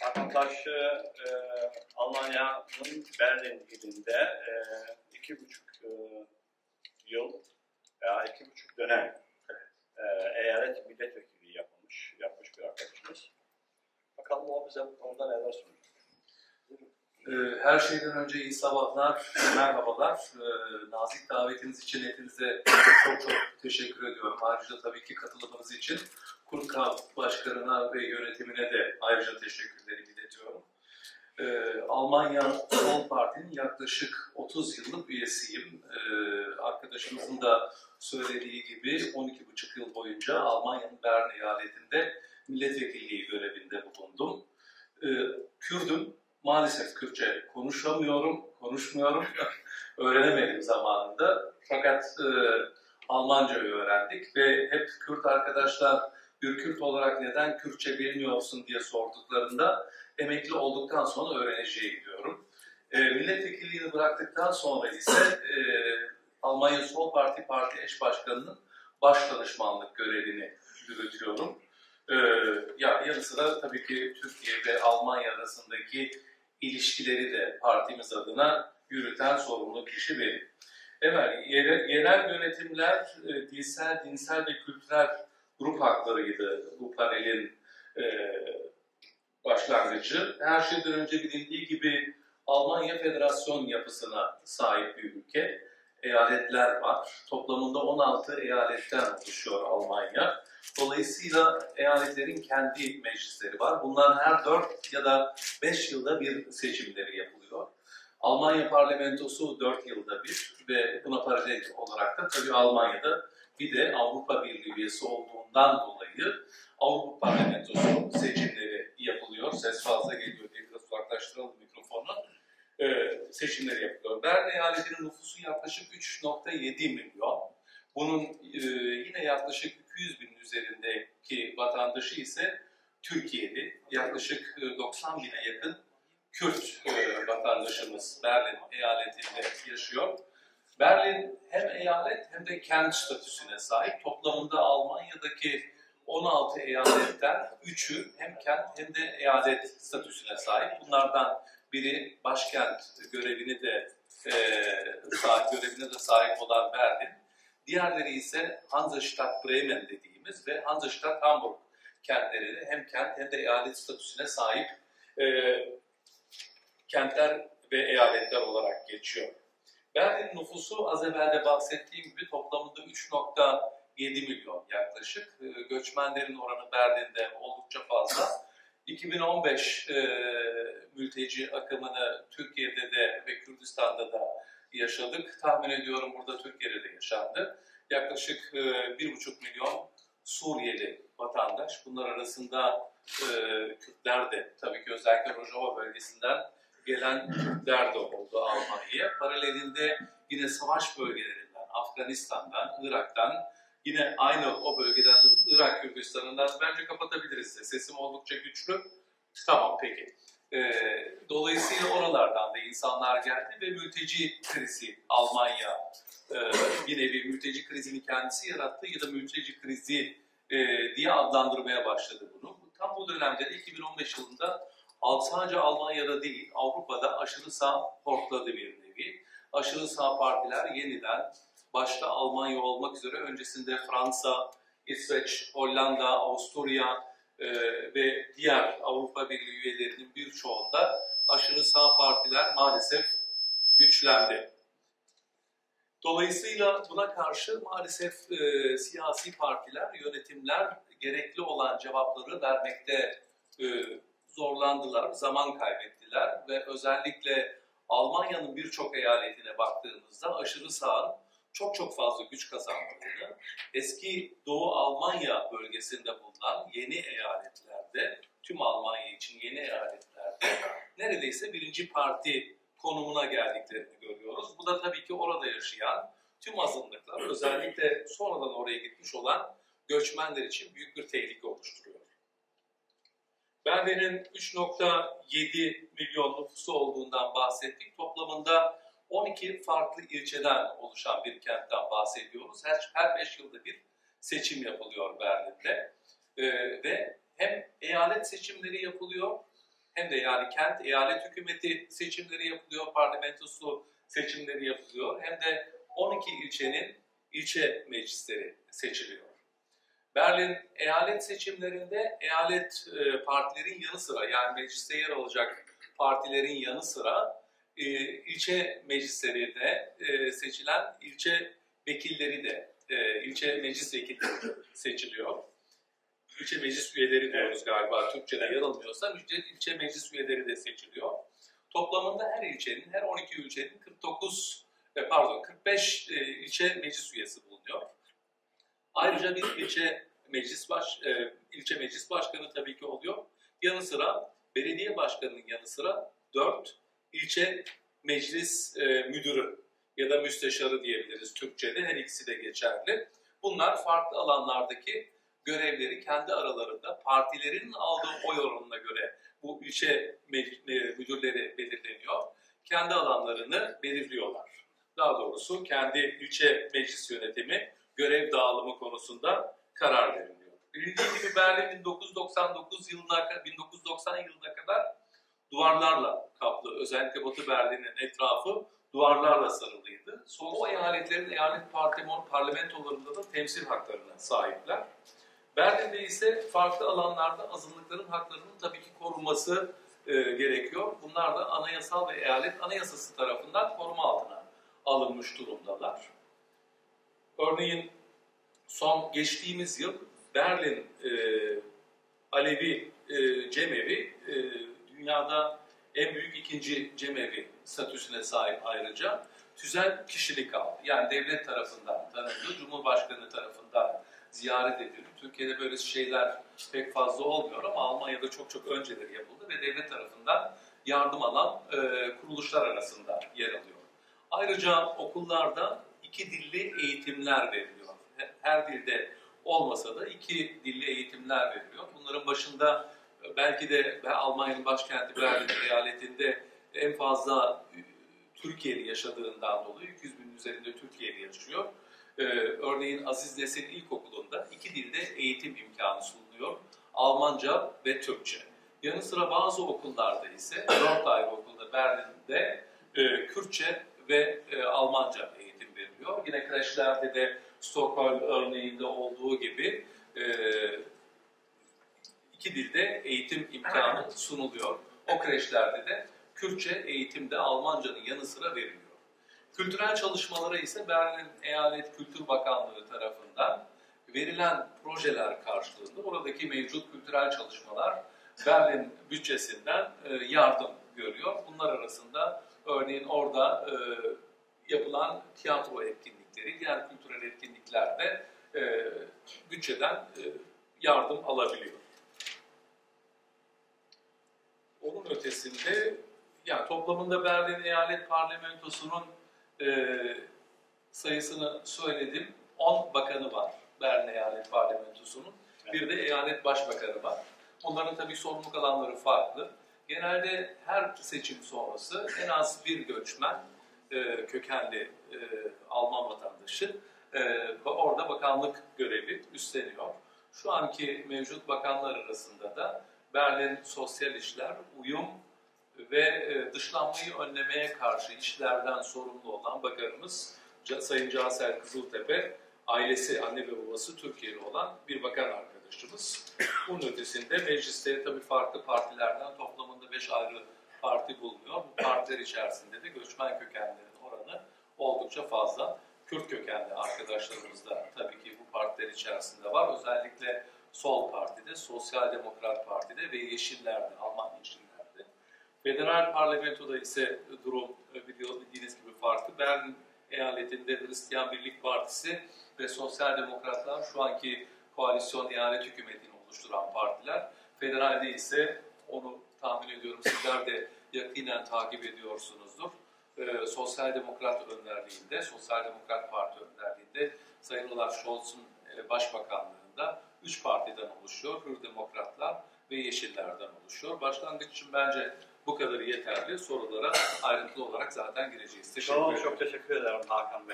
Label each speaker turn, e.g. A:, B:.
A: Hakan Taş, Almanya'nın Berlin ilinde 2,5 yıl veya 2,5 dönem eyalet milletvekilliği yapmış bir arkadaşımız. Bakalım o bize bu konuda neler söyleyecek.
B: Her şeyden önce iyi sabahlar, merhabalar. Nazik davetiniz için hepinize çok teşekkür ediyorum. Ayrıca tabii ki katılımınız için KURKAV Başkanı'na ve yönetimine de ayrıca teşekkürlerimi iletiyorum. Almanya Sol Parti'nin yaklaşık 30 yıllık üyesiyim. Arkadaşımızın da söylediği gibi 12,5 yıl boyunca Almanya'nın Bern eyaletinde milletvekilliği görevinde bulundum. Kürdüm. Maalesef Kürtçe konuşmuyorum, öğrenemedim zamanında. Fakat Almanca'yı öğrendik ve hep Kürt arkadaşlar bir Kürt olarak neden Kürtçe bilmiyorsun diye sorduklarında emekli olduktan sonra öğreneceğim diyorum. Milletvekilliğini bıraktıktan sonra ise Almanya Sol Parti eş başkanının baş danışmanlık görevini yürütüyorum. Yanı sıra tabii ki Türkiye ve Almanya arasındaki ilişkileri de partimiz adına yürüten sorumlu kişi benim. Evet, yerel yönetimler, dinsel ve kültürel grup haklarıydı bu panelin başlangıcı. Her şeyden önce bilindiği gibi Almanya federasyon yapısına sahip bir ülke. Eyaletler var. Toplamında 16 eyaletten oluşuyor Almanya. Dolayısıyla eyaletlerin kendi meclisleri var. Bunlar her 4 ya da 5 yılda bir seçimleri yapılıyor. Almanya parlamentosu 4 yılda bir ve buna paralel olarak da tabii Almanya'da bir de Avrupa Birliği üyesi olduğundan dolayı Avrupa parlamentosu seçimleri yapılıyor. Ses fazla geliyor diye biraz uzaklaştıralım mikrofonu. Seçimleri yapılıyor. Bern eyaletinin nüfusu yaklaşık 3,7 milyon. Bunun yine yaklaşık 200 binin üzerindeki vatandaşı ise Türkiye'li. Yaklaşık 90 bine yakın Kürt vatandaşımız Berlin eyaletinde yaşıyor. Berlin hem eyalet hem de kent statüsüne sahip. Toplamında Almanya'daki 16 eyaletten 3'ü hem kent hem de eyalet statüsüne sahip. Bunlardan biri başkent görevine de sahip olan Berlin. Diğerleri ise Hansestadt Bremen dediğimiz ve Hansestadt Hamburg kentleri hem kent hem de eyalet statüsüne sahip kentler ve eyaletler olarak geçiyor. Berlin nüfusu az evvel de bahsettiğim gibi toplamında 3,7 milyon yaklaşık. Göçmenlerin oranı Berlin'de oldukça fazla. 2015 mülteci akımını Türkiye'de de ve Kürdistan'da da yaşadık. Tahmin ediyorum burada Türkiye'de de yaşandı. Yaklaşık 1,5 milyon Suriyeli vatandaş. Bunlar arasında Kürtler de tabii ki özellikle Rojava bölgesinden gelen Kürtler de oldu Almanya'ya. Paralelinde yine savaş bölgelerinden, Afganistan'dan, Irak'tan, yine aynı o bölgeden Irak Kürdistan'ından bence kapatabiliriz de. Sesim oldukça güçlü. Tamam peki. Dolayısıyla oralardan da insanlar geldi ve mülteci krizi Almanya bir nevi mülteci krizini kendisi yarattı ya da mülteci krizi diye adlandırmaya başladı bunu. Tam bu dönemde de 2015 yılında sadece Almanya'da değil Avrupa'da aşırı sağ hortladı bir nevi. Aşırı sağ partiler yeniden başta Almanya olmak üzere öncesinde Fransa, İsveç, Hollanda, Avusturya ve diğer Avrupa Birliği üyelerinin birçoğunda aşırı sağ partiler maalesef güçlendi. Dolayısıyla buna karşı maalesef siyasi partiler, yönetimler gerekli olan cevapları vermekte zorlandılar, zaman kaybettiler ve özellikle Almanya'nın birçok eyaletine baktığımızda aşırı sağın çok fazla güç kazandığını, eski Doğu Almanya bölgesinde bulunan yeni eyaletlerde, tüm Almanya için yeni eyaletlerde neredeyse birinci parti konumuna geldiklerini görüyoruz. Bu da tabii ki orada yaşayan tüm azınlıklar, özellikle sonradan oraya gitmiş olan göçmenler için büyük bir tehlike oluşturuyor. Berlin'in 3,7 milyon nüfusu olduğundan bahsettik. Toplamında 12 farklı ilçeden oluşan bir kentten bahsediyoruz. Her 5 yılda bir seçim yapılıyor Berlin'de. Ve hem eyalet seçimleri yapılıyor hem de yani kent, eyalet hükümeti seçimleri yapılıyor, parlamentosu seçimleri yapılıyor, hem de 12 ilçenin ilçe meclisleri seçiliyor. Berlin eyalet seçimlerinde eyalet partilerin yanı sıra, yani mecliste yer alacak partilerin yanı sıra ilçe meclislerinde seçilen ilçe vekilleri de, ilçe meclis vekilleri de seçiliyor. İlçe meclis üyeleri diyoruz galiba, Türkçe'de yanılmıyorsam, ilçe meclis üyeleri de seçiliyor. Toplamında her ilçenin, her 12 ilçenin 45 ilçe meclis üyesi bulunuyor. Ayrıca bir ilçe meclis başkanı tabii ki oluyor. Yanı sıra belediye başkanının yanı sıra 4 ilçe meclis müdürü ya da müsteşarı diyebiliriz Türkçe'de, her ikisi de geçerli. Bunlar farklı alanlardaki görevleri kendi aralarında partilerin aldığı oy oranına göre bu ilçe müdürleri belirleniyor. Kendi alanlarını belirliyorlar. Daha doğrusu kendi ilçe meclis yönetimi görev dağılımı konusunda karar veriliyor. Bildiğim gibi Berlin 1990 yılına kadar duvarlarla kaplı, özellikle Batı Berlin'in etrafı duvarlarla sarılıydı. Sonra o eyaletlerin eyalet parlamentolarında da temsil haklarına sahipler. Berlin'de ise farklı alanlarda azınlıkların haklarının tabii ki korunması gerekiyor. Bunlar da anayasal ve eyalet anayasası tarafından koruma altına alınmış durumdalar. Örneğin geçtiğimiz yıl Berlin Alevi Cemevi dünyada en büyük ikinci cemevi statüsüne sahip ayrıca tüzel kişilik aldı. Yani devlet tarafından tanındı, Cumhurbaşkanı tarafından ziyaret edildi. Türkiye'de böyle şeyler pek fazla olmuyor ama Almanya'da çok önceleri yapıldı ve devlet tarafından yardım alan kuruluşlar arasında yer alıyor. Ayrıca okullarda 2 dilli eğitimler veriliyor. Her dilde olmasa da 2 dilli eğitimler veriliyor. Bunların başında belki de Almanya'nın başkenti Berlin eyaletinde en fazla Türkiye'li yaşadığından dolayı 200 binin üzerinde Türkiye'li yaşıyor. Örneğin Aziz Nesin İlkokulu'nda 2 dilde eğitim imkanı sunuluyor. Almanca ve Türkçe. Yanı sıra bazı okullarda ise 4 ayrı okulda Berlin'de Kürtçe ve Almanca eğitim veriliyor. Yine kreşlerde de Stockholm örneğinde olduğu gibi 2 dilde eğitim imkanı sunuluyor. O kreşlerde de Kürtçe eğitimde Almanca'nın yanı sıra veriliyor. Kültürel çalışmalara ise Berlin Eyalet Kültür Bakanlığı tarafından verilen projeler karşılığında oradaki mevcut kültürel çalışmalar Berlin bütçesinden yardım görüyor. Bunlar arasında örneğin orada yapılan tiyatro etkinlikleri, diğer kültürel etkinlikler de bütçeden yardım alabiliyor. Onun ötesinde yani toplamında Berlin Eyalet Parlamentosu'nun sayısını söyledim. 10 bakanı var Berlin Eyalet Parlamentosu'nun. Bir de eyalet başbakanı var. Onların tabii sorumluluk alanları farklı. Genelde her seçim sonrası en az bir göçmen kökenli Alman vatandaşı orada bakanlık görevi üstleniyor. Şu anki mevcut bakanlar arasında da Berlin Sosyal İşler, Uyum ve dışlanmayı önlemeye karşı işlerden sorumlu olan bakanımız Sayın Cansel Kızıltepe, ailesi, anne ve babası Türkiye'li olan bir bakan arkadaşımız. Bunun ötesinde mecliste tabii farklı partilerden toplamında 5 ayrı parti bulunuyor. Bu partiler içerisinde de göçmen kökenlerin oranı oldukça fazla. Kürt kökenli arkadaşlarımız da tabii ki bu partiler içerisinde var. Özellikle Sol Parti'de, Sosyal Demokrat Parti'de ve Yeşiller'de, Alman Yeşiller'de. Federal parlamentoda ise durum bildiğiniz gibi farklı. Berlin eyaletinde Hristiyan Birlik Partisi ve Sosyal Demokratlar şu anki koalisyon eyalet hükümetini oluşturan partiler. Federalde ise onu tahmin ediyorum sizler de yakinen takip ediyorsunuzdur. Sosyal Demokrat önderliğinde, Sosyal Demokrat Parti önderliğinde Sayın Olaf Scholz'un başbakanlığında 3 partiden oluşuyor. Hür Demokratlar ve Yeşillerden oluşuyor. Başlangıç için bence bu kadarı yeterli. Sorulara ayrıntılı olarak zaten gireceğiz. Teşekkür ederim.
A: Çok teşekkür ederim Hakan Bey.